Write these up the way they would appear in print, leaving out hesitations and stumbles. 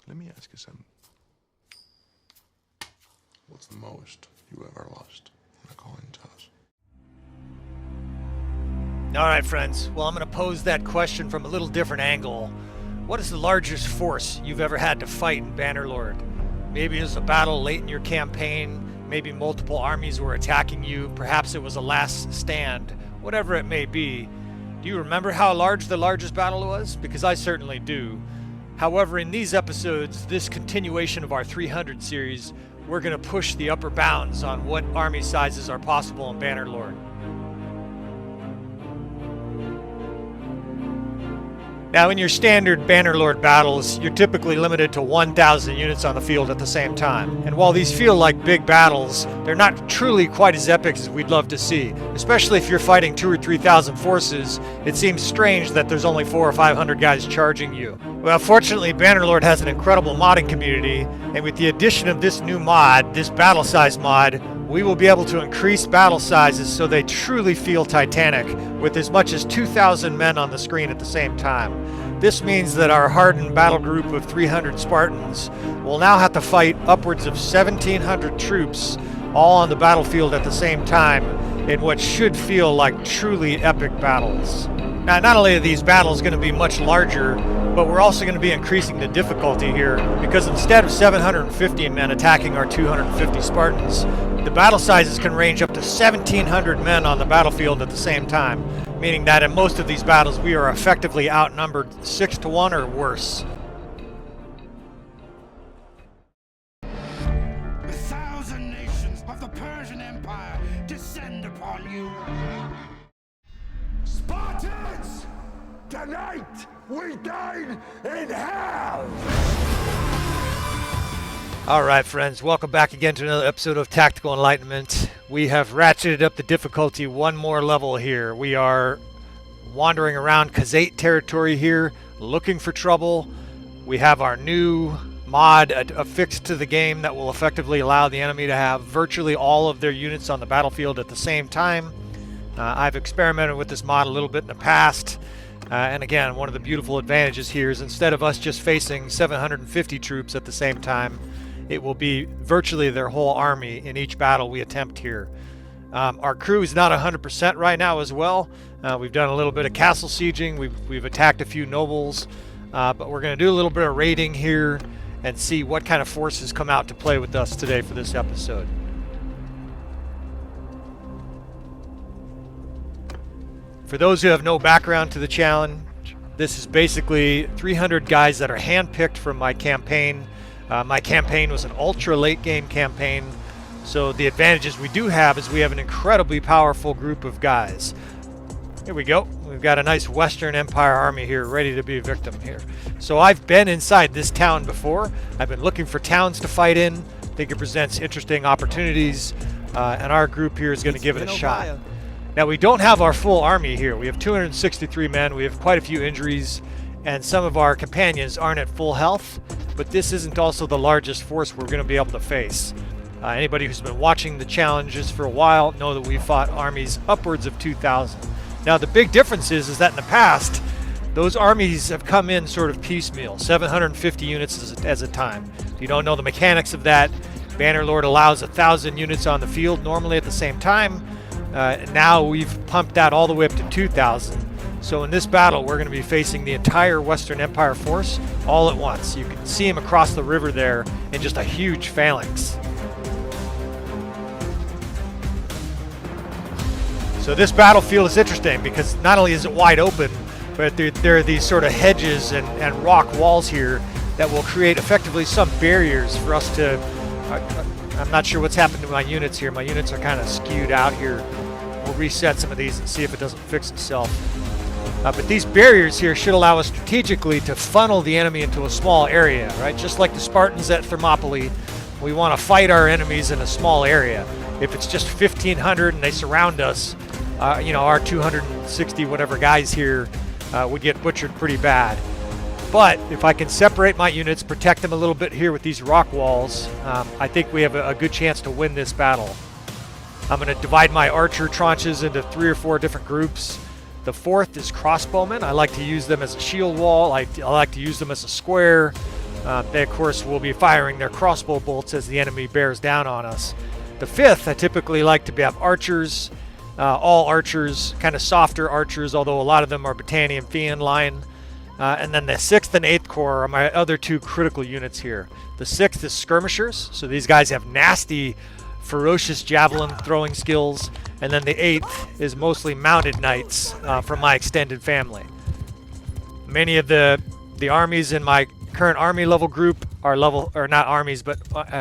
Let me ask you something. What's the most you ever lost in a coin toss? All right, friends. Well, I'm going to pose that question from a little different angle. What is the largest force you've ever had to fight in Bannerlord? Maybe it was a battle late in your campaign. Maybe multiple armies were attacking you. Perhaps it was a last stand. Whatever it may be. Do you remember how large the largest battle was? Because I certainly do. However, in these episodes, this continuation of our 300 series, we're going to push the upper bounds on what army sizes are possible in Bannerlord. Now, in your standard Bannerlord battles, you're typically limited to 1,000 units on the field at the same time. And while these feel like big battles, they're not truly quite as epic as we'd love to see. Especially if you're fighting 2,000 or 3,000 forces, it seems strange that there's only 400 or 500 guys charging you. Well, fortunately, Bannerlord has an incredible modding community, and with the addition of this new mod, this battle size mod, we will be able to increase battle sizes so they truly feel titanic, with as much as 2,000 men on the screen at the same time. This means that our hardened battle group of 300 Spartans will now have to fight upwards of 1,700 troops all on the battlefield at the same time in what should feel like truly epic battles. Now, not only are these battles going to be much larger, but we're also going to be increasing the difficulty here, because instead of 750 men attacking our 250 Spartans, the battle sizes can range up to 1,700 men on the battlefield at the same time, meaning that in most of these battles we are effectively outnumbered 6 to 1 or worse. 1,000 nations of the Persian Empire descend upon you. Spartans! Tonight we dine in hell! Alright friends, welcome back again to another episode of Tactical Enlightenment. We have ratcheted up the difficulty one more level here. We are wandering around Khazate territory here, looking for trouble. We have our new mod affixed to the game that will effectively allow the enemy to have virtually all of their units on the battlefield at the same time. I've experimented with this mod a little bit in the past. And again, one of the beautiful advantages here is instead of us just facing 750 troops at the same time, it will be virtually their whole army in each battle we attempt here. Our crew is not 100% right now as well. We've done a little bit of castle sieging. We've attacked a few nobles. But we're going to do a little bit of raiding here and see what kind of forces come out to play with us today for this episode. For those who have no background to the challenge, this is basically 300 guys that are handpicked from my campaign. My campaign was an ultra late game campaign, so the advantages we do have is we have an incredibly powerful group of guys. Here we go. We've got a nice Western Empire army here ready to be a victim here. So I've been inside this town before. I've been looking for towns to fight in. I think it presents interesting opportunities, and our group here is going to give it a shot. Now, we don't have our full army here. We have 263 men. We have quite a few injuries, and some of our companions aren't at full health, but this isn't also the largest force we're going to be able to face. Anybody who's been watching the challenges for a while know that we've fought armies upwards of 2,000. Now, the big difference is that in the past, those armies have come in sort of piecemeal, 750 units as a time. If you don't know the mechanics of that, Bannerlord allows 1,000 units on the field normally at the same time. Now we've pumped that all the way up to 2,000. So in this battle, we're going to be facing the entire Western Empire force all at once. You can see them across the river there in just a huge phalanx. So this battlefield is interesting because not only is it wide open, but there are these sort of hedges and rock walls here that will create effectively some barriers for us to... I'm not sure what's happened to my units here. My units are kind of skewed out here. We'll reset some of these and see if it doesn't fix itself. But these barriers here should allow us strategically to funnel the enemy into a small area, right? Just like the Spartans at Thermopylae, we want to fight our enemies in a small area. If it's just 1,500 and they surround us, our 260 whatever guys here would get butchered pretty bad. But if I can separate my units, protect them a little bit here with these rock walls, I think we have a good chance to win this battle. I'm going to divide my archer tranches into 3 or 4 different groups. The fourth is crossbowmen. I like to use them as a shield wall. I like to use them as a square. They, of course, will be firing their crossbow bolts as the enemy bears down on us. The 5th, I typically like to have archers, all archers, kind of softer archers, although a lot of them are Battanian Fian line. And then the 6th and 8th Corps are my other 2 critical units here. The 6th is skirmishers, so these guys have nasty, ferocious javelin throwing skills. And then the 8th is mostly mounted knights from my extended family. Many of the armies in my current army level group are level, or not armies, but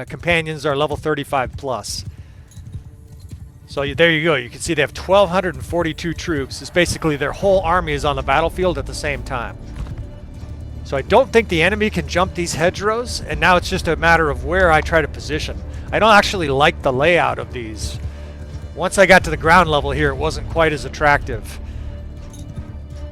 companions are level 35 plus. So there you go. You can see they have 1,242 troops. It's basically their whole army is on the battlefield at the same time. So I don't think the enemy can jump these hedgerows, and now it's just a matter of where I try to position. I don't actually like the layout of these. Once I got to the ground level here, it wasn't quite as attractive.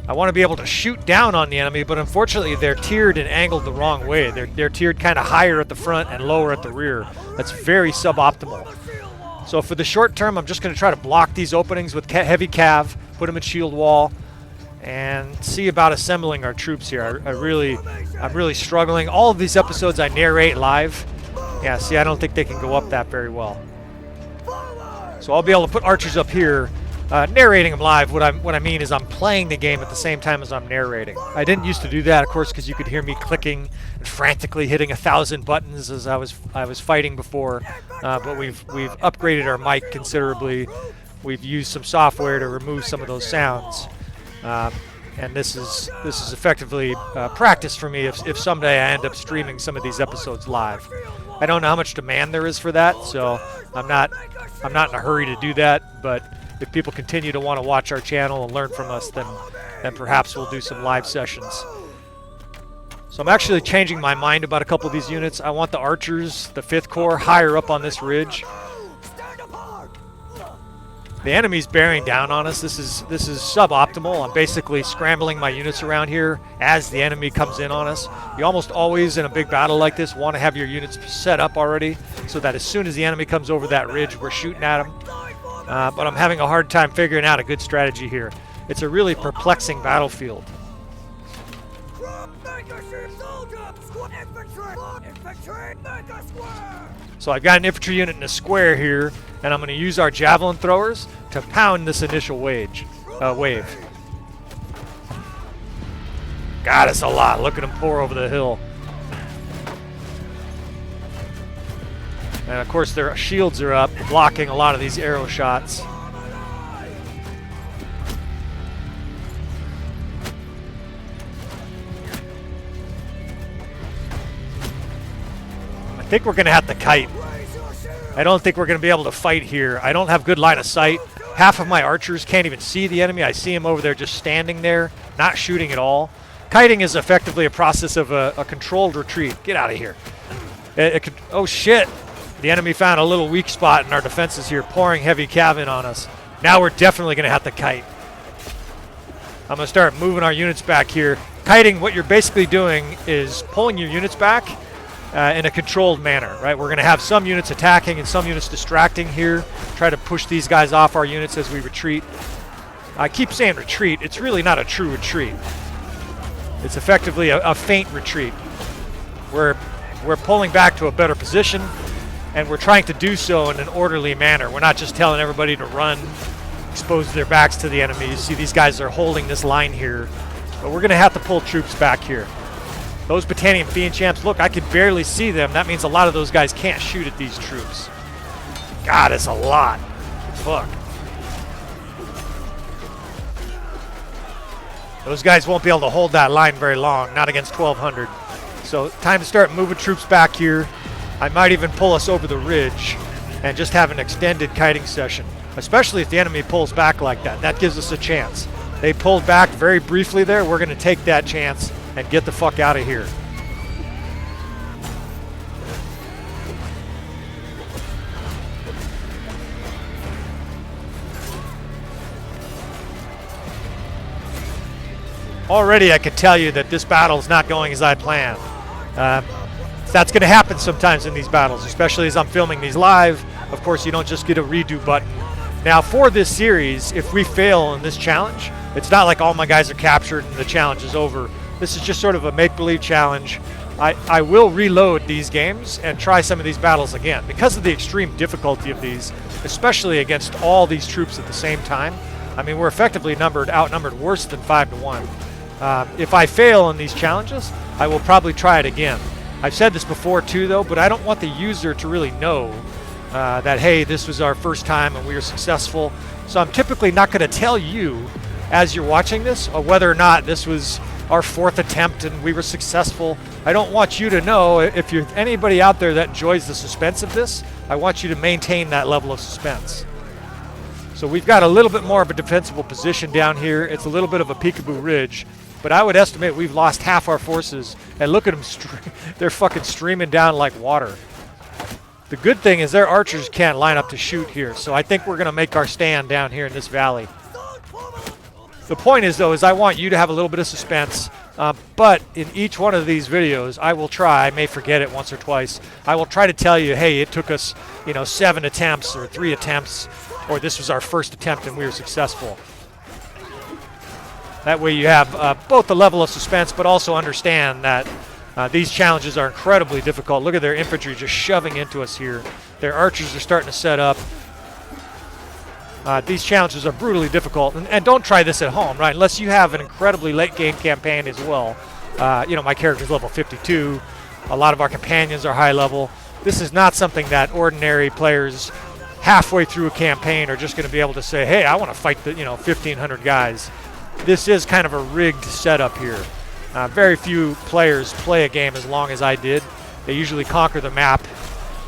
I want to be able to shoot down on the enemy, but unfortunately they're tiered and angled the wrong way. They're tiered kind of higher at the front and lower at the rear. That's very suboptimal. So for the short term, I'm just going to try to block these openings with heavy cav, put them in shield wall, and see about assembling our troops here. I'm really struggling. All of these episodes I narrate live. Yeah, see, I don't think they can go up that very well. So I'll be able to put archers up here, narrating them live. What I mean is I'm playing the game at the same time as I'm narrating. I didn't used to do that, of course, because you could hear me clicking and frantically hitting 1,000 buttons as I was fighting before. But we've upgraded our mic considerably. We've used some software to remove some of those sounds. And this is effectively practice for me if someday I end up streaming some of these episodes live. I don't know how much demand there is for that, so I'm not in a hurry to do that. But if people continue to want to watch our channel and learn from us, then perhaps we'll do some live sessions. So I'm actually changing my mind about a couple of these units. I want the archers, the 5th Corps, higher up on this ridge. The enemy's bearing down on us. This is suboptimal. I'm basically scrambling my units around here as the enemy comes in on us. You almost always, in a big battle like this, want to have your units set up already so that as soon as the enemy comes over that ridge, we're shooting at them. But I'm having a hard time figuring out a good strategy here. It's a really perplexing battlefield. So I've got an infantry unit in a square here, and I'm going to use our javelin throwers to pound this initial wave. God, it's a lot. Look at them pour over the hill. And of course their shields are up, blocking a lot of these arrow shots. I think we're going to have to kite. I don't think we're going to be able to fight here. I don't have good line of sight. Half of my archers can't even see the enemy. I see him over there just standing there, not shooting at all. Kiting is effectively a process of a controlled retreat. Get out of here. Oh, shit. The enemy found a little weak spot in our defenses here, pouring heavy cav in on us. Now we're definitely going to have to kite. I'm going to start moving our units back here. Kiting, what you're basically doing is pulling your units back in a controlled manner, right? We're going to have some units attacking and some units distracting here. Try to push these guys off our units as we retreat. I keep saying retreat. It's really not a true retreat. It's effectively a feint retreat. We're pulling back to a better position, and we're trying to do so in an orderly manner. We're not just telling everybody to run, expose their backs to the enemy. You see these guys are holding this line here, but we're going to have to pull troops back here. Those Battanian Fiend champs, look, I can barely see them. That means a lot of those guys can't shoot at these troops. God, it's a lot. Fuck. Those guys won't be able to hold that line very long, not against 1,200. So time to start moving troops back here. I might even pull us over the ridge and just have an extended kiting session, especially if the enemy pulls back like that. That gives us a chance. They pulled back very briefly there. We're going to take that chance and get the fuck out of here. Already I can tell you that this battle is not going as I planned. That's going to happen sometimes in these battles, especially as I'm filming these live. Of course, you don't just get a redo button. Now, for this series, if we fail in this challenge, it's not like all my guys are captured and the challenge is over. This is just sort of a make-believe challenge. I will reload these games and try some of these battles again because of the extreme difficulty of these, especially against all these troops at the same time. I mean, we're effectively outnumbered worse than 5 to 1. If I fail in these challenges, I will probably try it again. I've said this before too, though, but I don't want the user to really know that, hey, this was our first time and we were successful. So I'm typically not going to tell you as you're watching this whether or not this was our 4th attempt and we were successful. I don't want you to know. If you're anybody out there that enjoys the suspense of this, I want you to maintain that level of suspense. So we've got a little bit more of a defensible position down here. It's a little bit of a peekaboo ridge. But I would estimate we've lost half our forces, and look at them, they're fucking streaming down like water. The good thing is their archers can't line up to shoot here, so I think we're going to make our stand down here in this valley. The point is, though, is I want you to have a little bit of suspense, but in each one of these videos, I will try, I may forget it once or twice, I will try to tell you, hey, it took us, 7 attempts or 3 attempts, or this was our first attempt and we were successful. That way you have both the level of suspense, but also understand that these challenges are incredibly difficult. Look at their infantry just shoving into us here. Their archers are starting to set up. These challenges are brutally difficult. And don't try this at home, right? Unless you have an incredibly late game campaign as well. My character's level 52. A lot of our companions are high level. This is not something that ordinary players halfway through a campaign are just going to be able to say, hey, I want to fight the 1,500 guys. This is kind of a rigged setup here. Very few players play a game as long as I did. They usually conquer the map,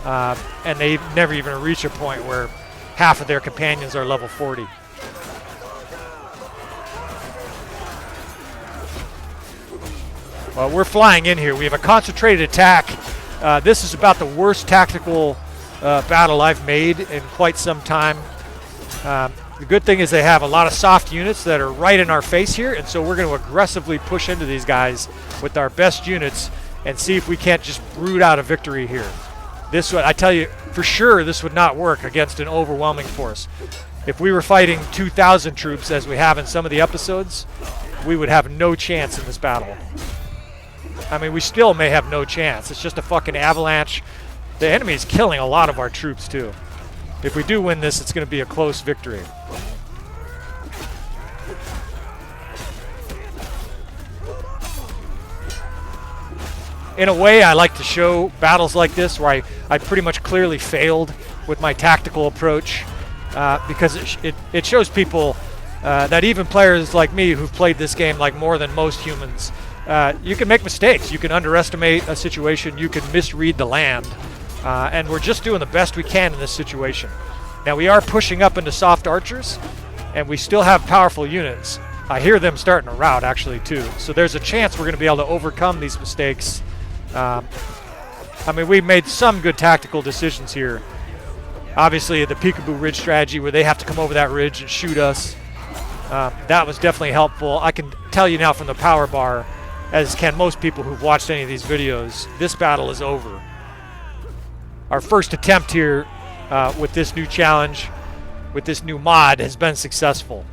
and they never even reach a point where half of their companions are level 40. Well, we're flying in here. We have a concentrated attack. This is about the worst tactical battle I've made in quite some time. The good thing is they have a lot of soft units that are right in our face here, and so we're going to aggressively push into these guys with our best units and see if we can't just brood out a victory here. This would, I tell you, for sure this would not work against an overwhelming force. If we were fighting 2,000 troops, as we have in some of the episodes, we would have no chance in this battle. I mean, we still may have no chance. It's just a fucking avalanche. The enemy is killing a lot of our troops, too. If we do win this, it's going to be a close victory. In a way, I like to show battles like this where I pretty much clearly failed with my tactical approach because it shows people that even players like me who've played this game like more than most humans, you can make mistakes. You can underestimate a situation. You can misread the land. And we're just doing the best we can in this situation. Now, we are pushing up into soft archers, and we still have powerful units. I hear them starting to rout, actually, too. So there's a chance we're going to be able to overcome these mistakes. I mean, we've made some good tactical decisions here. Obviously, the peekaboo ridge strategy where they have to come over that ridge and shoot us. That was definitely helpful. I can tell you now from the power bar, as can most people who've watched any of these videos, this battle is over. Our first attempt here with this new challenge, with this new mod, has been successful.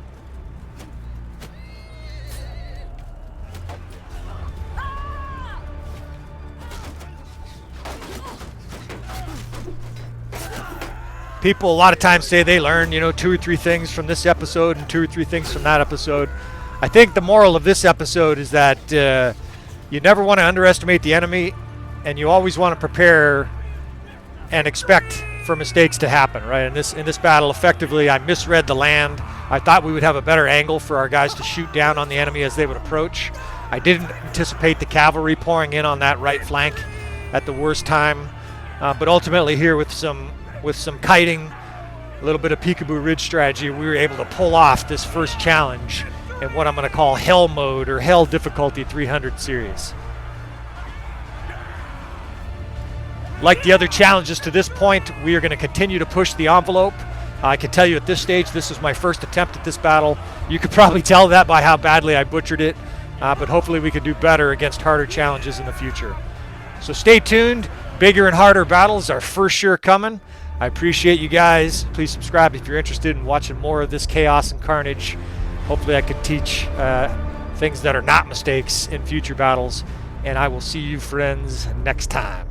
People a lot of times say they learn, 2 or 3 things from this episode and 2 or 3 things from that episode. I think the moral of this episode is that you never want to underestimate the enemy, and you always want to prepare and expect for mistakes to happen, right? In this battle, effectively, I misread the land. I thought we would have a better angle for our guys to shoot down on the enemy as they would approach. I didn't anticipate the cavalry pouring in on that right flank at the worst time. But ultimately here with some kiting, a little bit of peekaboo ridge strategy, we were able to pull off this first challenge in what I'm going to call Hell Mode or Hell Difficulty 300 series. Like the other challenges to this point, we are going to continue to push the envelope. I can tell you at this stage, this was my first attempt at this battle. You could probably tell that by how badly I butchered it, but hopefully we could do better against harder challenges in the future. So stay tuned. Bigger and harder battles are for sure coming. I appreciate you guys. Please subscribe if you're interested in watching more of this chaos and carnage. Hopefully I could teach things that are not mistakes in future battles. and I will see you friends next time.